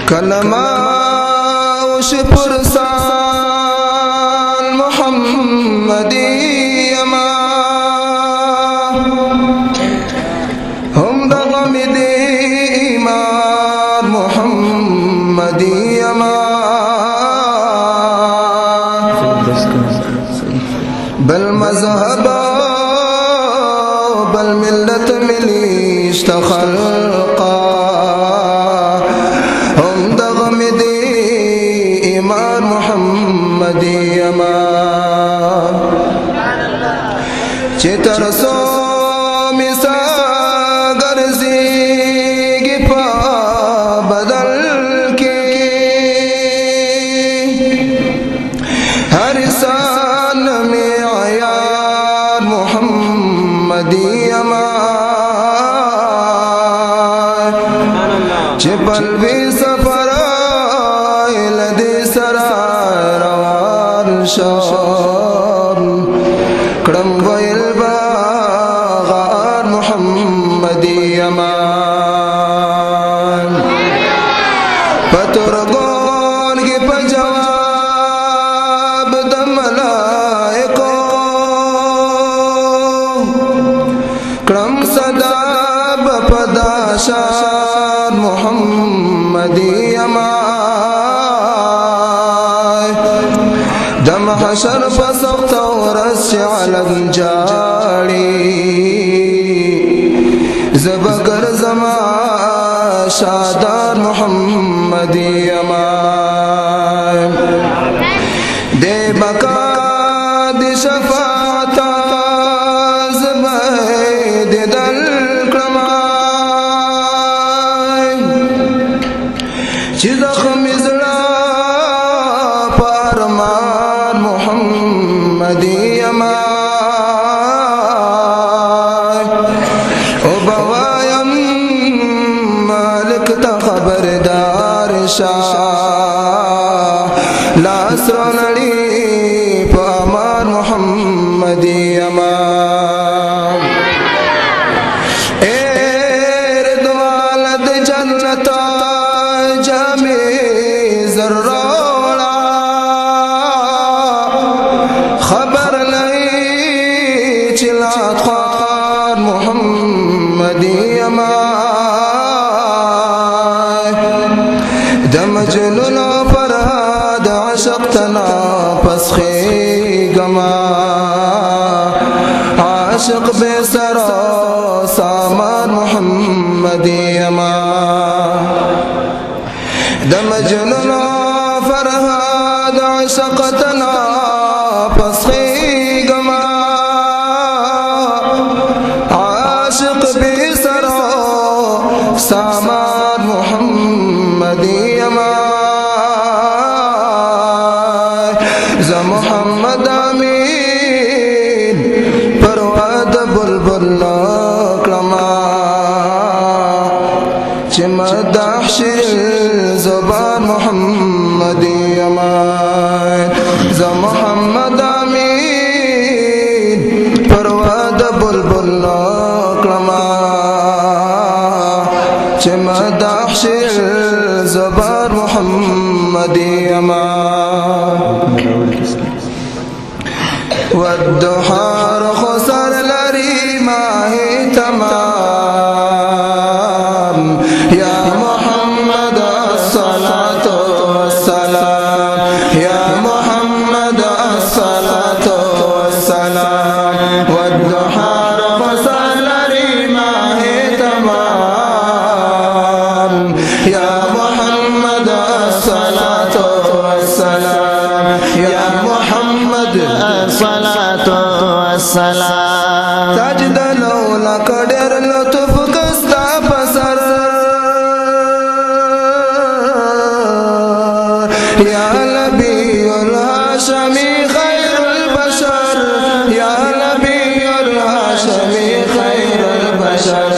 کلمه وشي پرسان محمدي يما هم دغه مې د ایمان محمدي يما بل مذهب بل ملت مليشت خلقا هم دغه مې د ایمان محمدي يما چې تر څو مې سا ګرځېږي په بدل کې هر انسان مې عیار محمدي يما چې بل وی سفر لدې سره روان شم کړم ویل باغار محمدي يما پترګون کې په جواب د ملائکو کړم صدا بپداشان محمدي يما د محشر په سخت ورځ چې علم جاړي زبګر زما شادان محمدي يما دې بقا د شفاعت زبید دل کړما چې زخم زړه پرمان محمدي يما او بوایم مالک ته خبردار شاه لاس رنړي په امان محمدي يما د جنت جامع زروڑا خبر نہیں چلات خوان محمدي يما د مجنون فرهاد عشقتنا پسخي گما عاشق بے سرا سامان محمدي يما د مجنون فرهاد عشقتنا پسخي گما عاشق بے سرا سامان محمدي يما ز محمد امين پرواد بلبل کلما چې مدح شي زبان محمدي يما ز محمد امين پرواد بلبل کلما چې مدح شي زبان محمدي يما والدحار خسر لري ماهي تمام يا محمد الصلاة والسلام يا محمد الصلاة والسلام والدحار خسر لري ماهي تمام يا محمد الصلاة والسلام يا محمد الصلاة والسلام سجد لولا قدر لطف قستا پسر يا نبي الهاشمي خير البشر يا نبي الهاشمي خير البشر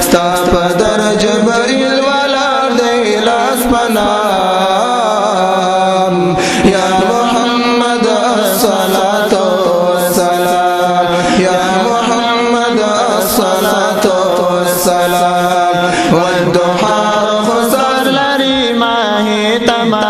ستا پدر جبريل ولا ديل اسپنام يا محمد الصلاة والسلام يا محمد الصلاة والسلام والدحار خسر لري ما तमाम।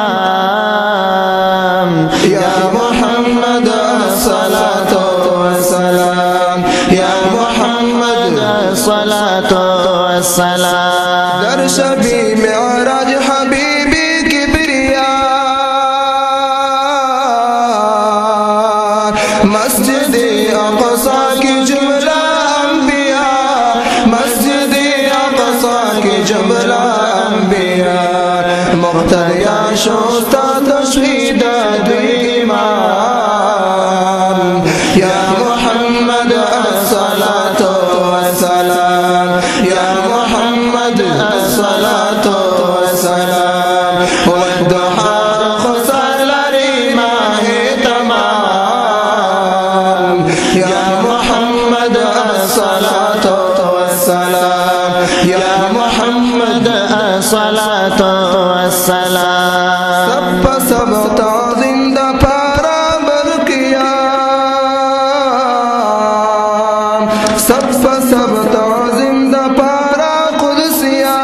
या मोहम्मद अस्सलातु वस्सलाम, या मोहम्मद अस्सलातु वस्सलाम। दर शबी मेराज हबीबी किबरिया, मस्जिद अक़सा की जुमला अंबिया, मस्जिद अक़सा की जुमला अंबिया, मुक़्तदिया शुस्ता तशहीद इमाम। या मोहम्मद अस्सलातु वस्सलाम, या मोहम्मद अस्सलातु वस्सलाम। वद्दुहा खुसल रिमाहे तमाम। या मोहम्मद अस्सलातु वस्सलाम, या मोहम्मद अस्सलातु वस्सलाम। सब जिंदा पारा बरकिया, सब जिंदा पारा कुदसिया,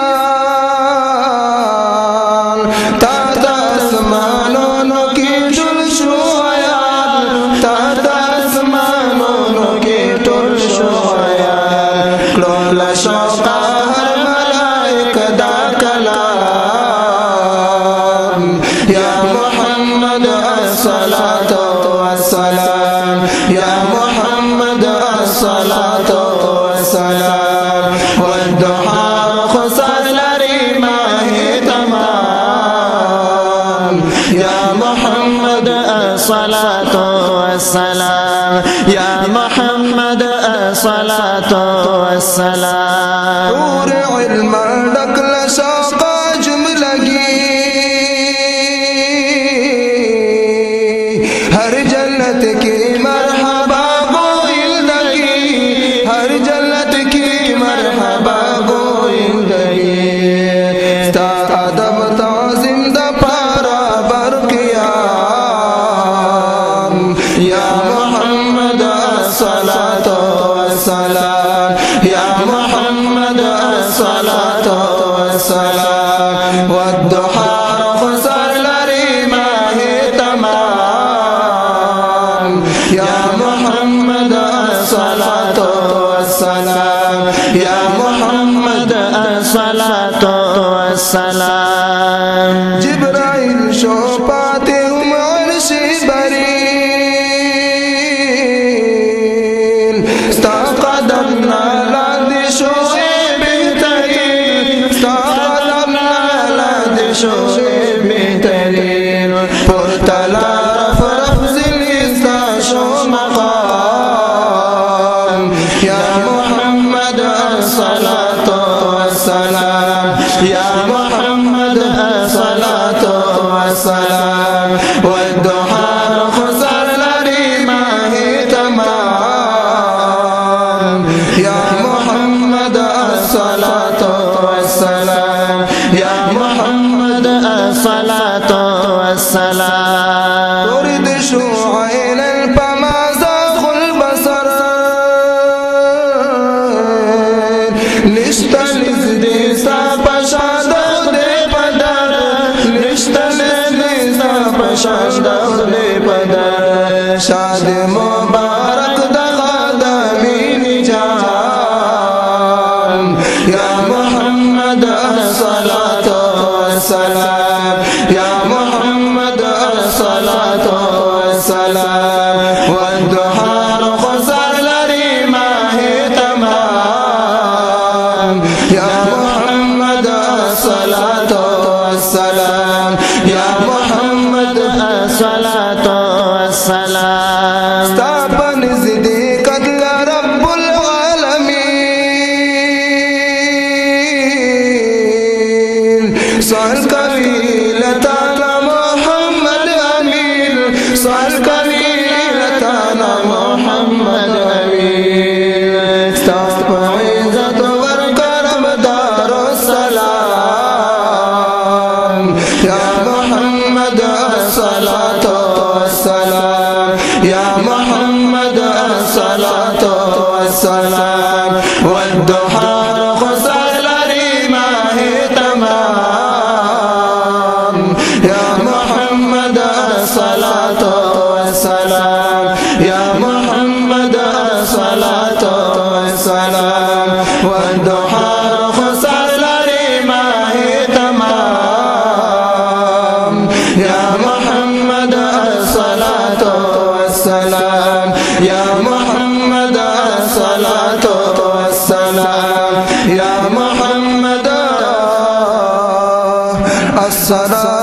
ताता आसमानों की जुल्शुया, ताता आसमानों की जुल्शुया, क्लोला शौका हर मलाइक दा कलाम। या मोहम्मद अस्सलातु वस्सलाम, या मोहम्मद अस्सलातु वस्सलाम। वद्दुहा खुसल रिमाहे तमाम। या मोहम्मद अस्सलातु वस्सलाम, या मोहम्मद अस्सलातु वस्सलाम। नूर इल्म डकल शौक़ा जुमलगी, हर जन्नत की मरहबा गोइंदगी, हर जन्नत की मरहबा गोइंदगी। ता अदब ताज़िम दा पारा बरकियाम। या मोहम्मद अस्सलातु वस्सलाम, या मोहम्मद अस्सलातु वस्सलाम। वद्दुहा खुसल रिमाहे तमाम। या मोहम्मद अस्सलातु वस्सलाम, या मोहम्मद अस्सलातु वस्सलाम। जिब्राइल शो पाते अर्शे बरील, स्ता कदम नाला दिशो बेहतरीन, स्ता कदम नाला दिशो बेहतरीन। पुरतला रफ रफ्ज़िल इस्ता शो मक़ाम। या मोहम्मद अस्सलातु वस्सलाम, या मोहम्मद अस्सलातु वस्सलाम। वद्दुहा खुसल रिमाहे तमाम। या मोहम्मद अस्सलातु वस्सलाम, या मोहम्मद अस्सलातु वस्सलाम। तुरिद शुआइल पमाज़ा खुल बसर, निश्तल दिसा पशादा दे पदर, निश्तल दिसा पशादा दे पदर। शाद मुबारक दगादा मीनी जान। या मोहम्मद अस्सलातु वस्सलाम, या मोहम्मद अस्सलातु वस्सलाम। वद्दुहा खुसल रिमाहे तमाम। या मोहम्मद अस्सलातु वस्सलाम, या मोहम्मद अस्सलातु वस्सलाम। स्थापन ज़िदीक़त या रब्बुल आलमीन। साल कबीलताना मोहम्मद अमीन, साल कबीलताना मोहम्मद अमीन। स्थापन इज़्ज़त वर करम दारुस्सलाम। या मोहम्मद अस्सलातु वस्सलाम, या मोहम्मद अस्सलातु वस्सलाम। वद्दुहा खुसल रिमाहे तमाम। सलाम